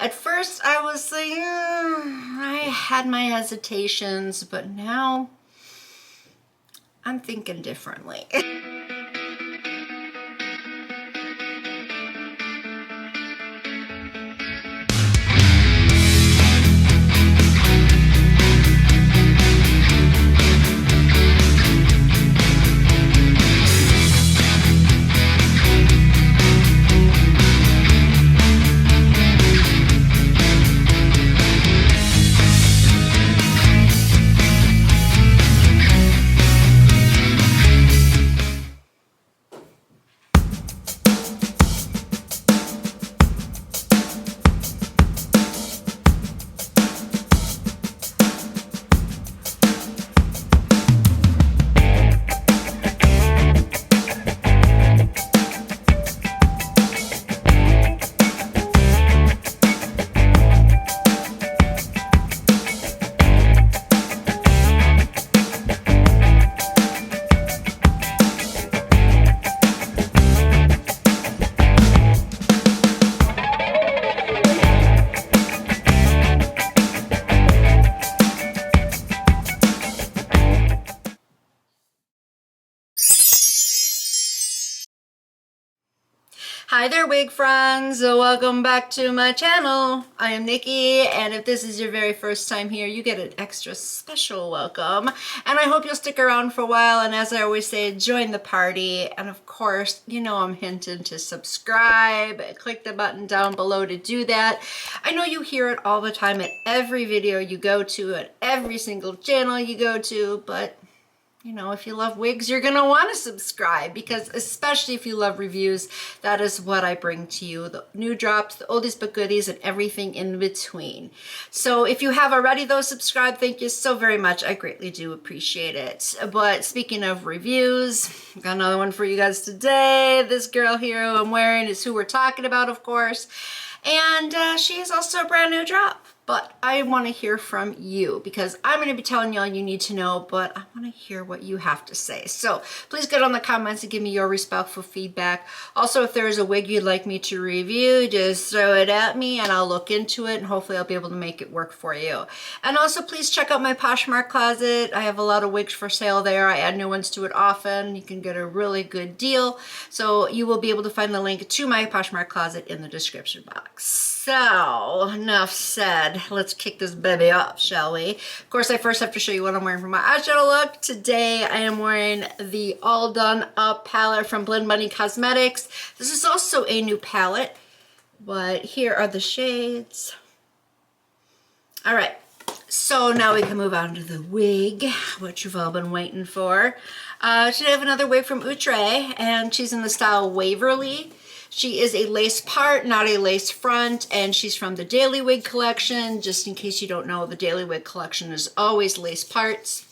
At first I was like, I had my hesitations, but now I'm thinking differently. Hi there, wig friends. Welcome back to my channel. I am Nikki, and if this is your very first time here, you get an extra special welcome. And I hope you'll stick around for a while, and as I always say, join the party. And of course, you know I'm hinting to subscribe. Click the button down below to do that. I know you hear it all the time at every video you go to, at every single channel you go to, but you know, if you love wigs, you're going to want to subscribe, because especially if you love reviews, that is what I bring to you. The new drops, the oldies but goodies, and everything in between. So if you have already, though, subscribed, thank you so very much. I greatly do appreciate it. But speaking of reviews, I've got another one for you guys today. This girl here who I'm wearing is who we're talking about, of course. And she is also a brand new drop. But I want to hear from you, because I'm going to be telling you all you need to know, but I want to hear what you have to say. So please get on the comments and give me your respectful feedback. Also, if there is a wig you'd like me to review, just throw it at me and I'll look into it, and hopefully I'll be able to make it work for you. And also, please check out my Poshmark closet. I have a lot of wigs for sale there. I add new ones to it often. You can get a really good deal. So you will be able to find the link to my Poshmark closet in the description box. So, enough said. Let's kick this baby off, shall we? Of course, I first have to show you what I'm wearing for my eyeshadow look. Today, I am wearing the All Done Up palette from Blend Bunny Cosmetics. This is also a new palette, but here are the shades. All right, so now we can move on to the wig, what you've all been waiting for. Today, I have another wig from Outre, and she's in the style Waverly. She is a lace part, not a lace front, and she's from the Daily Wig collection. Just in case you don't know, the Daily Wig collection is always lace parts.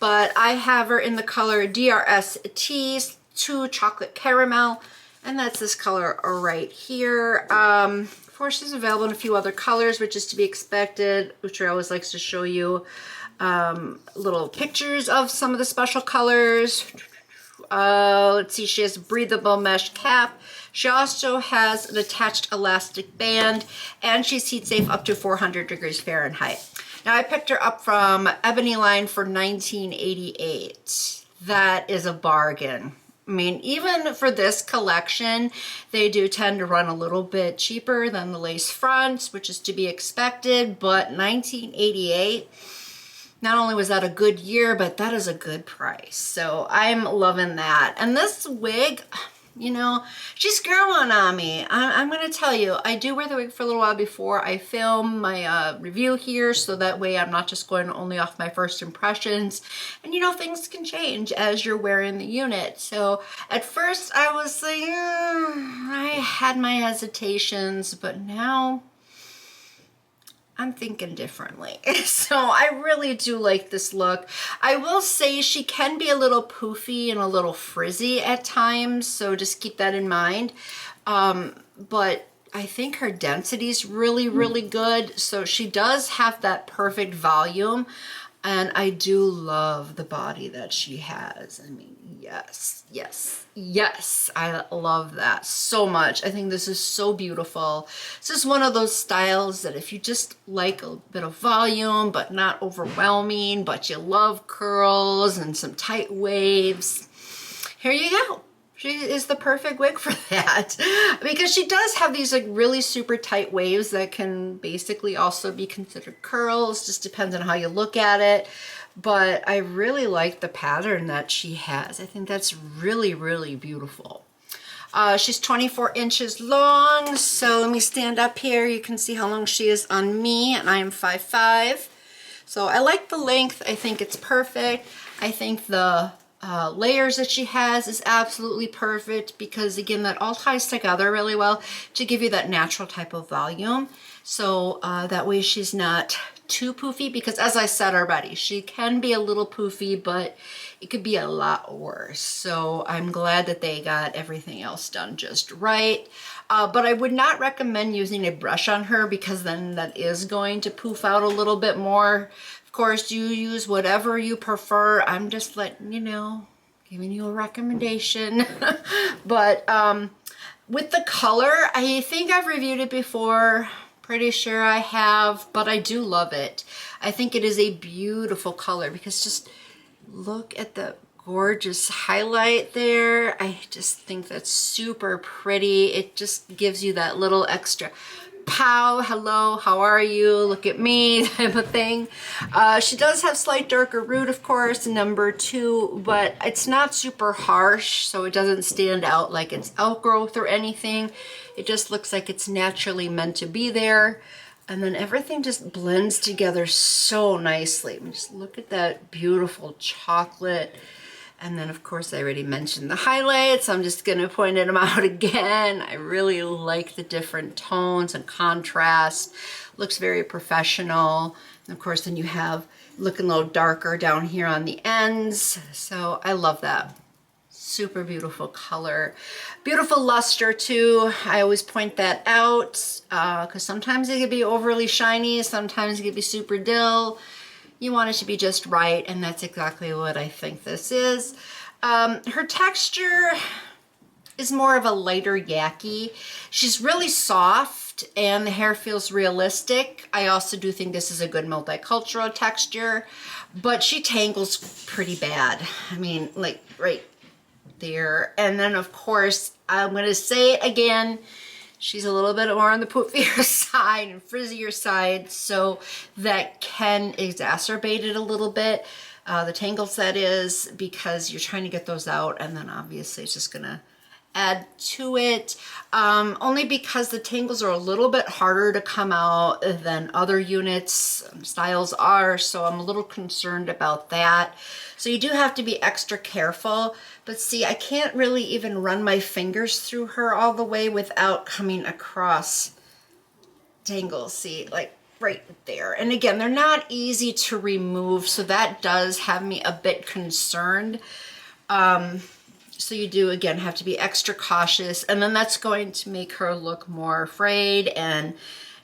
But I have her in the color DRST2 Chocolate Caramel, and that's this color right here. Of course, she's available in a few other colors, which is to be expected. Outre always likes to show you little pictures of some of the special colors. Let's see, she has a breathable mesh cap. She also has an attached elastic band, and she's heat safe up to 400 degrees Fahrenheit. Now, I picked her up from Ebonyline for $19.88. That is a bargain. I mean, even for this collection, they do tend to run a little bit cheaper than the lace fronts, which is to be expected, but $19.88. Not only was that a good year, but that is a good price. So I'm loving that. And this wig, you know, she's growing on me. I'm going to tell you, I do wear the wig for a little while before I film my review here, so that way I'm not just going only off my first impressions. And you know, things can change as you're wearing the unit. So at first I was like, I had my hesitations, but now I'm thinking differently. So I really do like this look. I will say she can be a little poofy and a little frizzy at times, so just keep that in mind. But I think her density is really, really good. So she does have that perfect volume. And I do love the body that she has. I mean, yes, yes, yes. I love that so much. I think this is so beautiful. This is one of those styles that if you just like a bit of volume, but not overwhelming, but you love curls and some tight waves, here you go. She is the perfect wig for that, because she does have these like really super tight waves that can basically also be considered curls, just depends on how you look at it. But I really like the pattern that she has. I think that's really, really beautiful. She's 24 inches long, so let me stand up here. You can see how long she is on me, and I am 5'5". So I like the length. I think it's perfect. I think the layers that she has is absolutely perfect, because again, that all ties together really well to give you that natural type of volume. So that way she's not too poofy, because as I said already, she can be a little poofy, but it could be a lot worse. So I'm glad that they got everything else done just right. But I would not recommend using a brush on her, because then that is going to poof out a little bit more. Of course, you use whatever you prefer. I'm just letting you know, giving you a recommendation. But with the color, I think I've reviewed it before. Pretty sure I have, but I do love it. I think it is a beautiful color, because just look at the gorgeous highlight there. I just think that's super pretty. It just gives you that little extra pow, hello, how are you, look at me type of thing. She does have slight darker root, of course, number 2, but it's not super harsh, so it doesn't stand out like it's outgrowth or anything. It just looks like it's naturally meant to be there. And then everything just blends together so nicely. I mean, just look at that beautiful chocolate. And then, of course, I already mentioned the highlights. I'm just going to point them out again. I really like the different tones and contrast. Looks very professional. And of course, then you have looking a little darker down here on the ends. So I love that. Super beautiful color. Beautiful luster, too. I always point that out because sometimes it can be overly shiny. Sometimes it can be super dull. You want it to be just right, and that's exactly what I think this is. Her texture is more of a lighter yaki. She's really soft, and the hair feels realistic. I also do think this is a good multicultural texture, but she tangles pretty bad. I mean, like right there. And then, of course, I'm going to say it again, she's a little bit more on the poofier side and frizzier side, so that can exacerbate it a little bit. The tangles, that is, because you're trying to get those out, and then obviously it's just gonna add to it. Only because the tangles are a little bit harder to come out than other units styles are, so I'm a little concerned about that. So you do have to be extra careful. But see, I can't really even run my fingers through her all the way without coming across tangles. See, like right there. And again, they're not easy to remove, so that does have me a bit concerned. So you do, again, have to be extra cautious, and then that's going to make her look more afraid and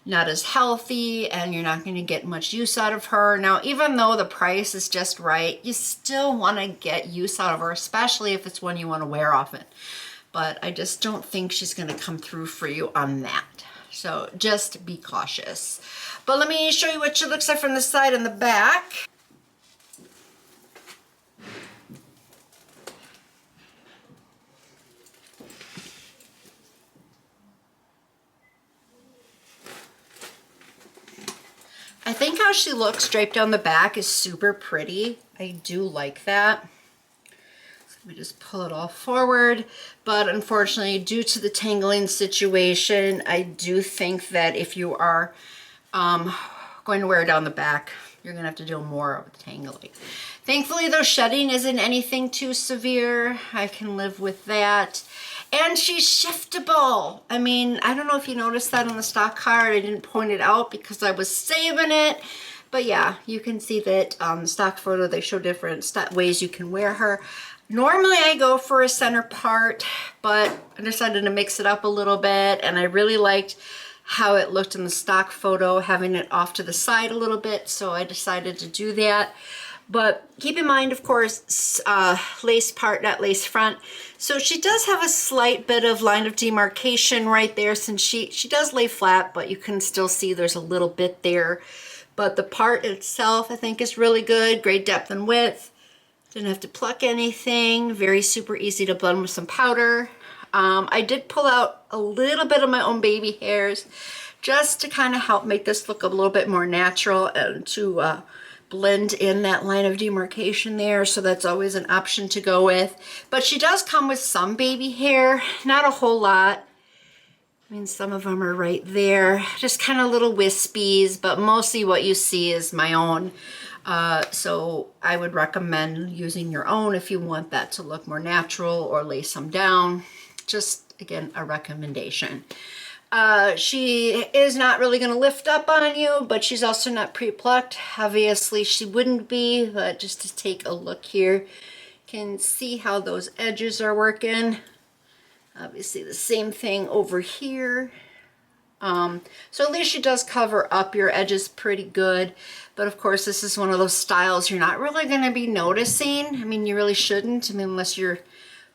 not as healthy, and you're not going to get much use out of her. Now, even though the price is just right, you still want to get use out of her, especially if it's one you want to wear often. But I just don't think she's going to come through for you on that. So just be cautious. But let me show you what she looks like from the side and the back. I think how she looks draped down the back is super pretty. I do like that. So let me just pull it all forward. But unfortunately, due to the tangling situation, I do think that if you are going to wear it down the back, you're going to have to do more of the tangling. Thankfully, though, shedding isn't anything too severe. I can live with that. And she's shiftable. I mean, I don't know if you noticed that on the stock card. I didn't point it out because I was saving it. But yeah, you can see that the stock photo, they show different ways you can wear her. Normally I go for a center part, but I decided to mix it up a little bit, and I really liked how it looked in the stock photo, having it off to the side a little bit, so I decided to do that. But keep in mind, of course, lace part, not lace front. So she does have a slight bit of line of demarcation right there, since she does lay flat, but you can still see there's a little bit there. But the part itself, I think, is really good. Great depth and width. Didn't have to pluck anything. Very super easy to blend with some powder. I did pull out a little bit of my own baby hairs just to kind of help make this look a little bit more natural and to blend in that line of demarcation there. So that's always an option to go with. But she does come with some baby hair, not a whole lot. I mean, some of them are right there, just kind of little wispies, but mostly what you see is my own. So I would recommend using your own if you want that to look more natural, or lace them down. Just, again, a recommendation. She is not really going to lift up on you, but she's also not pre-plucked. Obviously, she wouldn't be, but just to take a look here, you can see how those edges are working. Obviously, the same thing over here. So at least she does cover up your edges pretty good. But of course, this is one of those styles you're not really going to be noticing. I mean, you really shouldn't. I mean, unless you're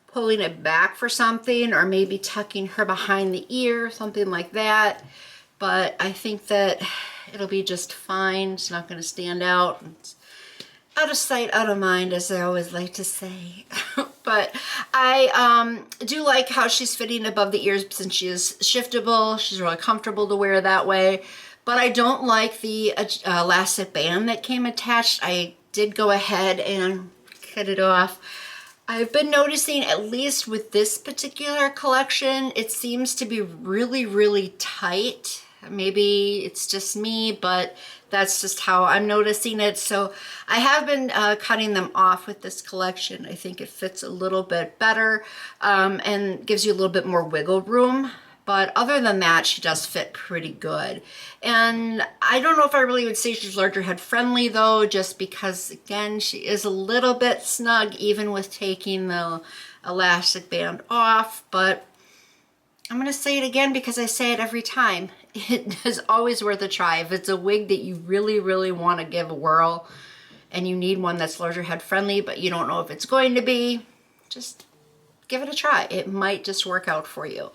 pulling it back for something, or maybe tucking her behind the ear, something like that. But I think that it'll be just fine. It's not going to stand out. It's out of sight, out of mind, as I always like to say. But I do like how she's fitting above the ears, since she is shiftable. She's really comfortable to wear that way. But I don't like the elastic band that came attached. I did go ahead and cut it off. I've been noticing, at least with this particular collection, it seems to be really, really tight. Maybe it's just me, but that's just how I'm noticing it. So I have been cutting them off with this collection. I think it fits a little bit better and gives you a little bit more wiggle room. But other than that, she does fit pretty good. And I don't know if I really would say she's larger head friendly though, just because, again, she is a little bit snug even with taking the elastic band off. But I'm going to say it again because I say it every time. It is always worth a try. If it's a wig that you really, really want to give a whirl and you need one that's larger head friendly, but you don't know if it's going to be, just give it a try. It might just work out for you.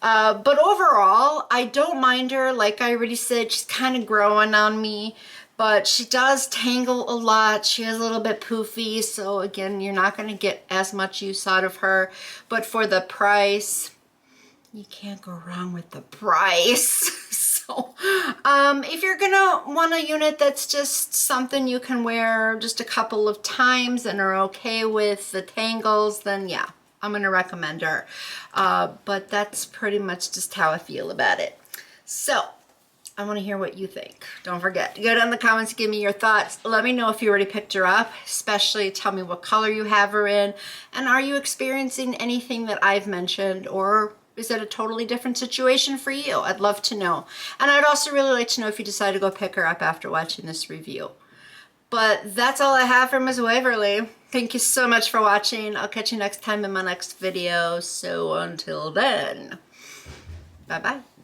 But overall, I don't mind her. Like I already said, she's kind of growing on me, but she does tangle a lot. She is a little bit poofy. So again, you're not going to get as much use out of her, but for the price, you can't go wrong with the price. So, if you're gonna want a unit that's just something you can wear just a couple of times and are okay with the tangles, then yeah, I'm gonna recommend her. But that's pretty much just how I feel about it. So, I want to hear what you think. Don't forget to go down in the comments, give me your thoughts. Let me know if you already picked her up, especially tell me what color you have her in, and are you experiencing anything that I've mentioned, or is it a totally different situation for you? I'd love to know. And I'd also really like to know if you decide to go pick her up after watching this review. But that's all I have for Ms. Waverly. Thank you so much for watching. I'll catch you next time in my next video. So until then, bye-bye.